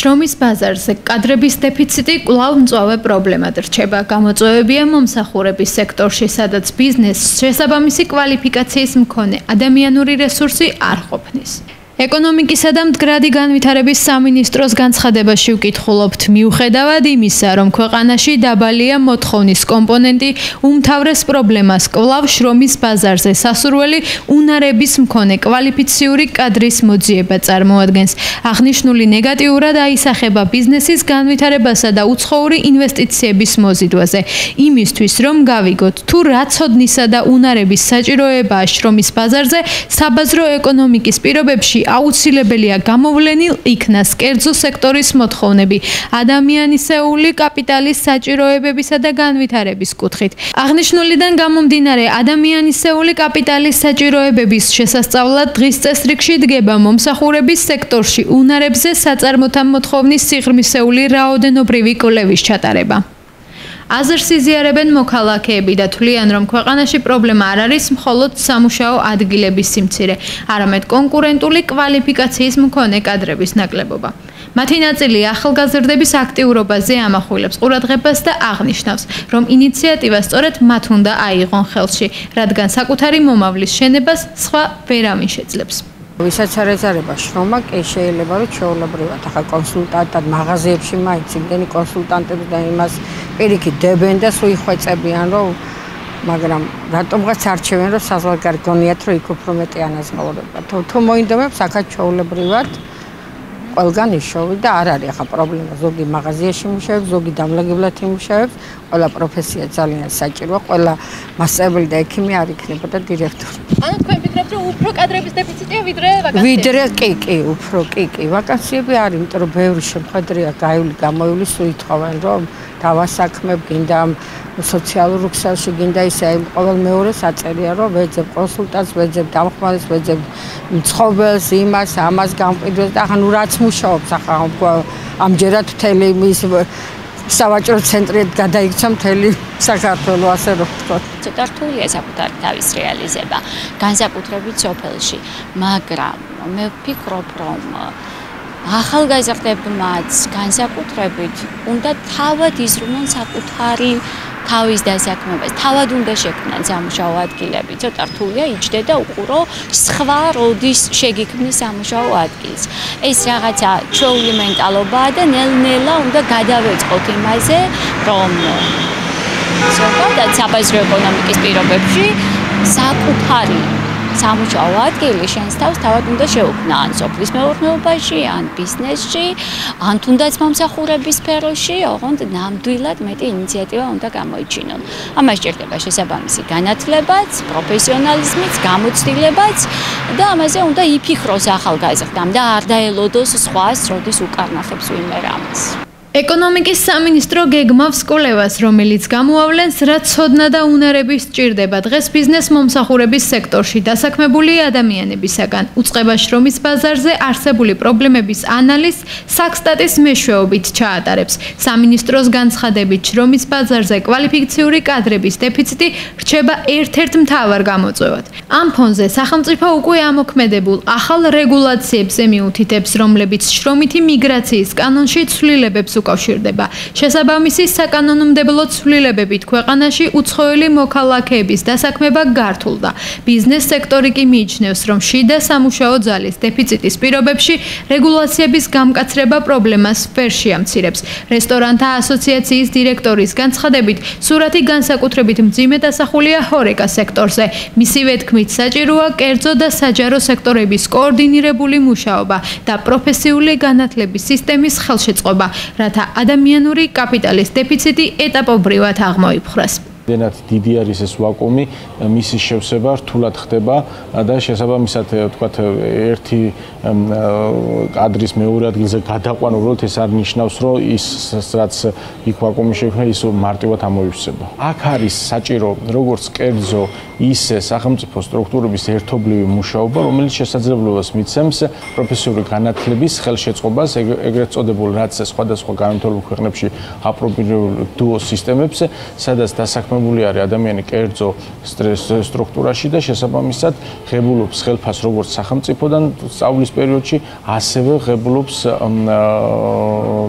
შრომის ბაზარზე კადრების დეფიციტი კვლავ მწვავე პრობლემად რჩება. გამოწვევებია მომსახურების სექტორში, სადაც ბიზნესს შესაბამისი კვალიფიკაციის მქონე ადამიანური რესურსი არ ყოფნის. ეკონომიკისა და მდგრადი განვითარების სამინისტროს განცხადებაში ვკითხულობთ, მიუხედავად იმისა, რომ ქვეყანაში დაბალია მოთხოვნის კომპონენტი, უმთავრეს პრობლემას კვლავ შრომის ბაზარზე სასურველი უნარების მქონე კვალიფიციური კადრის მოძიება წარმოადგენს. აღნიშნული ნეგატიურად აისახება ბიზნესის განვითარებასა და უცხოური ინვესტიციების მოზიდვაზე. იმისთვის, რომ გავიგოთ, თუ რა ცოდნისა და უნარების საჭიროებაა შრომის ბაზარზე, საბაზრო ეკონომიკის პირობებში აუცილებელია გამოვლენილ იქნას კერძო სექტორის მოთხოვნები ადამიანისეული კაპიტალის საჭიროებებისა და განვითარების კუთხით. აღნიშნულიდან გამომდინარე, ადამიანისეული კაპიტალის საჭიროებების შესასწავლად დღის წესრიგში დგება მომსახურების სექტორში უნარებზე საწარმოთა მოთხოვნის სიღრმისეული რაოდენობრივი კვლევის ჩატარება. აზრს იზიარებენ მოქალაქეები და თვლიან, რომ ქვეყანაში პრობლემა არ არის მხოლოდ სამუშაო ადგილების სიმცირე, არამედ კონკურენტული კვალიფიკაციის მქონე კადრების ნაკლებობა. მათი ნაწილი ახალგაზრდების აქტიურობაზე ამახვილებს ყურადღებას და აღნიშნავს, რომ ინიციატივა სწორედ მათ უნდა აიღონ ხელში, რადგან საკუთარი მომავლის შენებას სხვა ვერავინ შეძლებს. ვისაც არ ეძარება შრომა, კი შეიძლება რომ ჩვეულებრივად ახლა კონსულტანტად მაღაზიებში მაინც იმდენი კონსულტანტები და იმას პირიქით დებენ და სულ იხვეწებიან, რომ მაგრამ რატომღაც არჩევენ, რომ საზღვარგარეთ გონიათ, რომ იქ უფრო მეტი ანაზღაურება. თუ მოინდომებს აქაც ჩვეულებრივად ყველგან იშოვი და არ არის ახლა პრობლემა. ზოგი მაღაზიაში მუშაობს, ზოგი დამლაგებლად იმუშავებს, ყველა პროფესია ძალიან საჭიროა, ყველა მასწავლებელი და ექიმი არ იქნებოდა დირექტორი. ანუ თქვენ ფიქრობთ, რომ უფრო კადრების დეფიციტია ვიდრე ვაკანსიები? ვიდრე კი, უფრო კი. ვაკანსიები არის, იმიტომ რომ ბევრი შემხედრეა გაიული, გამოიული, სულ ითხოვენ, რომ დავასაქმებ, გინდა სოციალურ ქსელში, გინდა ისე აი ყოველ მეორეს აწერია, რომ ვეძებ კონსულტანტს, ვეძებ დამხმარეს, ვეძებ მცხოვრებელს, იმას, ამას გამყიდვეს და ახლა ნუ რაც მუშაობს, ახლა ამჯერად მთელი მის სავაჭრო ცენტრი გადაიქცა მთელი საქართველო, ასე რომ ვთქვათ. ცოტა რთულია საკუთარი თავის რეალიზება, განსაკუთრებით სოფელში, მაგრამ მე ვფიქრობ, რომ ახალგაზრდებმაც განსაკუთრებით უნდა თავად იზრუნონ საკუთარი თავის დასაქმებას, თავად უნდა შექმნან სამუშაო ადგილები. ცოტა რთულია იჯდე და უყურო სხვა როდის შეგიქმნის სამუშაო ადგილს. ეს რაღაცა ჩვეული მენტალობაა და ნელ-ნელა უნდა გადავეწყოთ იმაზე, რომ ზოგადად საბაზრო ეკონომიკის პირობებში საკუთარი სამუშაო ადგილი შენს თავს თავად უნდა შეუქმნა ან სოფლის მეურნეობაში, ან ბიზნესში, ან თუნდაც მომსახურების სფეროში, ოღონდ ნამდვილად მეტი ინიციატივა უნდა გამოიჩინონ. ამას სჭირდება შესაბამისი განათლებაც, პროფესიონალიზმიც, გამოცდილებაც და ამაზე უნდა იფიქროს ახალგაზრდამ და არ დაელოდოს სხვას, როდის უკარნახებს ვინმე რამეს. ეკონომიკის სამინისტრო გეგმავს კვლევას, რომელიც გამოავლენს, რა ცოდნა და უნარები სჭირდება დღეს ბიზნეს მომსახურების სექტორში დასაქმებული ადამიანებისაგან. უწყება შრომის ბაზარზე არსებული პრობლემების ანალიზს საქსტატის მეშვეობით ჩაატარებს. სამინისტროს განცხადებით, შრომის ბაზარზე კვალიფიციური კადრების დეფიციტი რჩება ერთ-ერთ მთავარ გამოწვევად. ამ ფონზე სახელმწიფო უკვე ამოქმედებულ ახალ რეგულაციებზე მიუთითებს, რომლებიც შრომითი მიგრაციის კანონში ცვლილებებს უკავშირდება. შესაბამისი საკანონმდებლო ცვლილებებით ქვეყანაში უცხოელი მოქალაქეების დასაქმება გართულდა. ბიზნეს სექტორი კი მიიჩნევს, რომ შიდა სამუშაო ძალის დეფიციტის პირობებში რეგულაციების გამკაცრება პრობლემას ვერ შეამცირებს. რესტორანთა ასოციაციის დირექტორის განცხადებით, სურათი განსაკუთრებით მძიმე დასახულია ჰორეკა სექტორზე. მისივე თქმით, საჭიროა კერძო და საჯარო სექტორების კოორდინირებული მუშაობა და პროფესიული განათლების სისტემის ხელშეწყობა, რათა ადამიანური კაპიტალის დეფიციტი ეტაპობრივად აღმოიფხვრას. დენათ დიდი არის ეს ვაკუუმი, მისი შევსება რთულად ხდება და შესაბამისად თქვათ ერთი კადრის მეორე ადგილზე გადაყვანა უბრალოდ ეს არ ნიშნავს, რომ ის რაც იქ ვაკუუმი შექმნა, ის მარტივად ამოივსება. აქ არის საჭირო როგორც კერძო ის სახელმწიფო სტრუქტურების ერთობლივი მუშაობა, რომელიც შესაძლებლობას მიცემს პროფესიული განათლების ხელშეწყობას, ეგრეთ წოდებულ რაც სხვადასხვა განვითარებულ ქვეყნებში აპრობირებულ დუო სისტემებს, სადაც დასაქმებული არის ადამიანი კერძო სტრუქტურაში და შესაბამისად ღებულობს ხელფას როგორც სახელმწიფოდან სწავლის პერიოდში, ასევე ღებულობს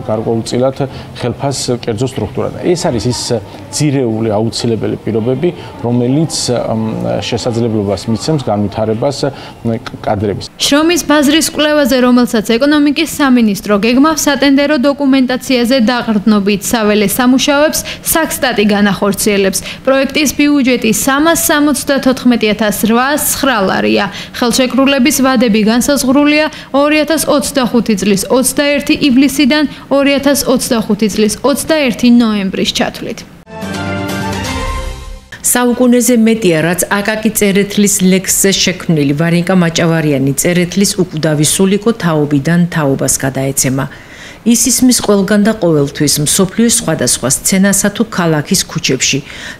გარკვეულწილად ხელფას კერძო სტრუქტურად. ეს არის ის ძირეული აუცილებელი პირობები, რომელიც შესაძლებლობას მიცემს განვითარებას კადრების. შრომის ბაზრის კვლევაზე, რომელსაც ეკონომიკის სამინისტრო გეგმავს სატენდერო დოკუმენტაციაზე დაყრდნობით საველე სამუშაოებს, საქსტატი განახორციელებს. პროექტის ბიუჯეტი 374,809 ლარია. ხელშეკრულების ვადები განსაზღვრულია 2025 წლის 21 ივლისიდან 2025 წლის 21 ნოემბრის ჩათვლით. საუკუნეზე მეტია, რაც აკაკი წერეთლის ლექსზე შექმნილი ვარენკა მაჭავარიანი წერეთლის უკვდავი სულიკო თაობიდან თაობას გადაეცემა. ის ისმის ყველგან და ყოველთვის მსოფლიოს სხვადასხვა სცენასა თუ ქალაქის ქუჩებში,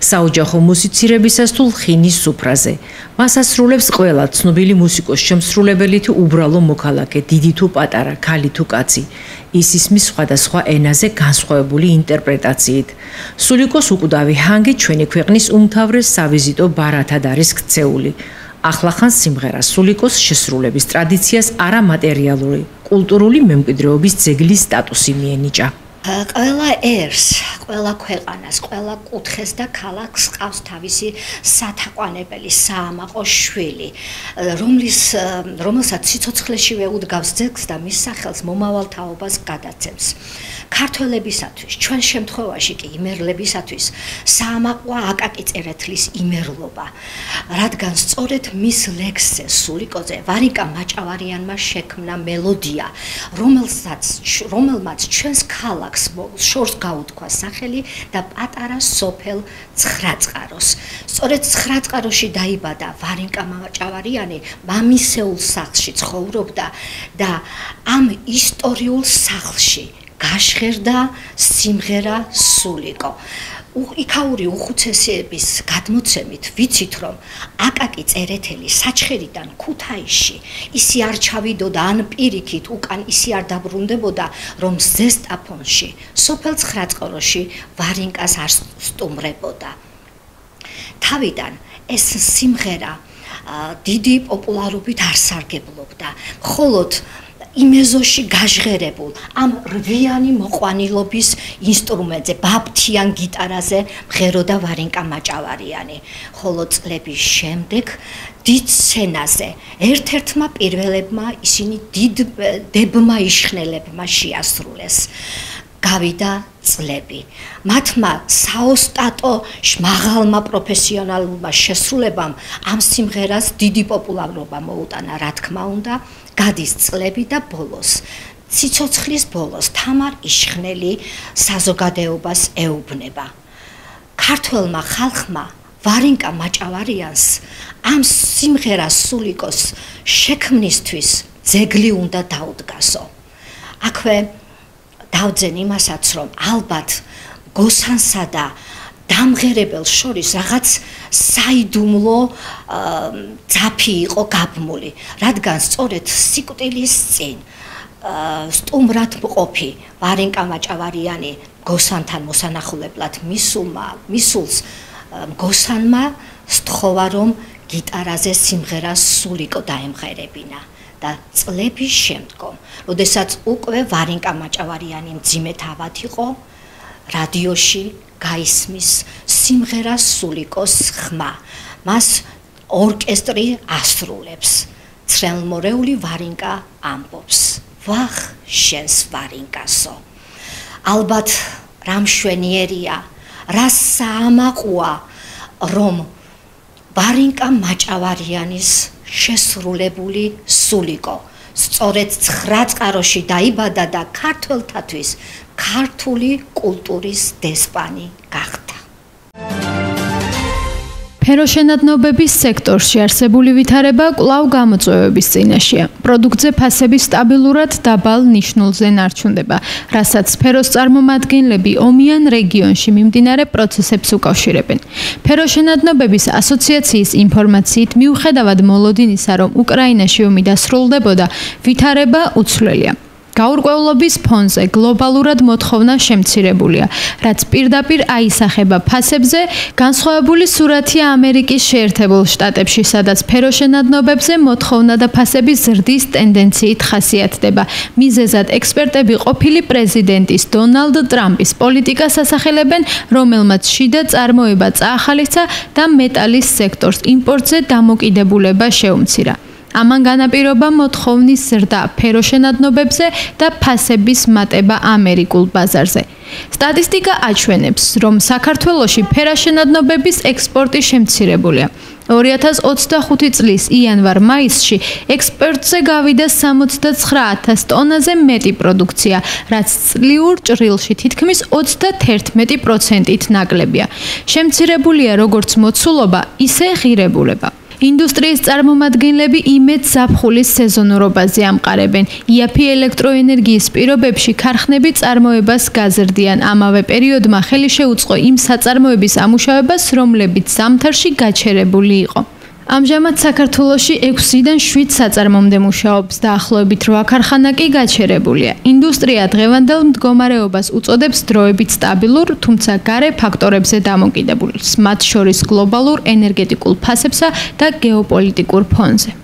საოჯახო მუსიცირებისას თუ ლხინის სუფრაზე. მას ასრულებს ყველა ცნობილი მუსიკოს შემსრულებელი თუ უბრალო მოქალაქე, დიდი თუ პატარა, ქალი თუ კაცი. ის ისმის სხვადასხვა ენაზე განსხვავებული ინტერპრეტაციით. სულიკოს უკვდავი ჰანგი ჩვენი ქვეყნის უმთავრეს სავიზიტო ბარათად არის ქცეული. ახლახან სიმღერა სულიკოს შესრულების ტრადიციას არამატერიალური კულტურული მემკვიდრეობის ძეგლის სტატუსი მიენიჭა. ყველა ერს, ყველა ქვეყანას, ყველა კუთხეს და ქალაქს ყავს თავისი სათაყვანებელი, საამაყო შვილი, რომელსაც სიცოცხლეშივე უდგავს ძეგლს და მის სახელს მომავალ თაობას გადაცემს. ქართველებისათვის, ჩვენ შემთხვევაში კი იმერლებისათვის საამაყოა აკაკი წერეთლის იმერლობა, რადგან სწორედ მის ლექსზე სულიკოზე ვარენკა მაჭავარიანმა შექმნა მელოდია, რომელმაც ჩვენს ქალაქს შორს გაუთქვა სახელი და პატარა სოფელ ცხრაწყაროს. სწორედ ცხრაწყაროში დაიბადა ვარენკა მაჭავარიანი, მამისეულ სახლში ცხოვრობდა და ამ ისტორიულ სახლში გაშღერდა სიმღერა სულიკო. იქაური უხუცესების გადმოცემით ვიცით, რომ აკაკი წერეთელი საჩხერიდან ქუთაისში ისი არ ჩავიდოდა ან პირიქით უკან ისი არ დაბრუნდებოდა, რომ ზესტაფონში, სოფელ ცხრაწყაროში ვარენკას არ სტუმრებოდა. თავიდან ეს სიმღერა დიდი პოპულარობით არ სარგებლობდა, მხოლოდ იმეზოში გაჟღერებულ ამ რვიანი მოყვანილობის ინსტრუმენტზე, ბაფთიან გიტარაზე მღეროდა ვარენკა მაჭავარიანი. ხოლო წლების შემდეგ დიდ სცენაზე ერთ-ერთმა პირველებმა ისინი დებმა იშხნელებმა შეასრულეს. გავიდა წლები. მათმა საოსტატო მაღალმა პროფესიონალურმა შესრულებამ ამ სიმღერას დიდი პოპულარობა მოუტანა, რა თქმა უნდა. გადის წლები და ბოლოს, ციცოცხლის ბოლოს თამარ იშხნელი საზოგადოებას ეუბნება. ქართველმა ხალხმა ვარენკა მაჭავარიანს ამ სიმღერას სულიკოს შექმნისთვის ძეგლი უნდა დაუდგასო. აქვე დავძენ იმასაც, რომ ალბათ გოსანსა და დამღერებელ შორის რაღაც საიდუმლო ძაფი იყო გაბმული, რადგან სწორედ სიკვდილის წინ სტუმრად მყოფი ვარენკა მაჭავარიანი გოსანთან მოსანახულებლად მისულს გოსანმა სთხოვა, რომ გიტარაზე სიმღერას სულიკო დაემღერებინა. და წლების შემდგომ, როდესაც უკვე ვარენკა მაჭავარიანი მძიმე თავად იყო, რადიოში გაისმის სიმღერას სულიკოს ხმა. მას ორკესტრი ასრულებს. ცრელმორეული ვარენკა ამბობს: ვახ, შენს ვარენკასო. ალბათ რა მშვენიერია, რა საამაყოა, რომ ვარენკა მაჭავარიანის შესრულებული სულიკო სწორედ ცხრაწყაროში დაიბადა და ქართველთათვის ქართული კულტურის დესპანი გახდა. ფეროშენადნობების სექტორში არსებული ვითარება კვლავ გამოწვევების წინაშეა. პროდუქტზე ფასები სტაბილურად დაბალ ნიშნულზე ნარჩუნდება, რასაც სფეროს წარმომადგენლები ომიან რეგიონში მიმდინარე პროცესებს უკავშირებენ. ფეროშენადნობების ასოციაციის ინფორმაციით, მიუხედავად მოლოდინისა, რომ უკრაინაში ომი დასრულდებოდა, ვითარება უცვლელია. გაურკვევლობის ფონზე გლობალურად მოთხოვნა შემცირებულია, რაც პირდაპირ აისახება ფასებზე. განსხვავებული სურათია ამერიკის შეერთებულ შტატებში, სადაც ფეროშენადნობებზე მოთხოვნა და ფასების ზრდის ტენდენციით ხასიათდება. მიზეზად ექსპერტები ყოფილი პრეზიდენტის დონალდ ტრამპის პოლიტიკას ასახელებენ, რომელმაც შიდა წარმოება წაახალისცა და მეტალის სექტორს იმპორტზე დამოკიდებულება შეუმცირა. ამან განაპირობა მოთხოვნის ზრდა ფეროშენადნობებზე და ფასების მატება ამერიკულ ბაზარზე. სტატისტიკა აჩვენებს, რომ საქართველოში ფეროშენადნობების ექსპორტი შემცირებულია. 2025 წლის იანვარ-მაისში ექსპორტზე გავიდა 69,000 ტონაზე მეტი პროდუქცია, რაც წლიურ ჭრილში თითქმის 31%-ით ნაკლებია. შემცირებულია როგორც მოცულობა, ისე ღირებულება. ინდუსტრიის წარმომადგენლები იმედ ზაფხულის სეზონურობაზე ამყარებენ. იაფი ელექტროენერგიის პირობებში ქარხნები წარმოებას გაზრდიან. ამავე პერიოდმა ხელი შეუწყო იმ საწარმოების ამუშავებას, რომლებიც ზამთარში გაჩერებული იყო. ამჟამად საქართველოში 6-დან 7 საწარმომდე მუშაობს, დაახლოებით 8 ქარხანა კი გაჩერებულია. ინდუსტრია დღევანდელ მდგომარეობას უწოდებს დროებით სტაბილურ, თუმცა გარე ფაქტორებზე დამოკიდებულს, მათ შორის გლობალურ ენერგეტიკულ ფასებსა და გეოპოლიტიკურ ფონზე.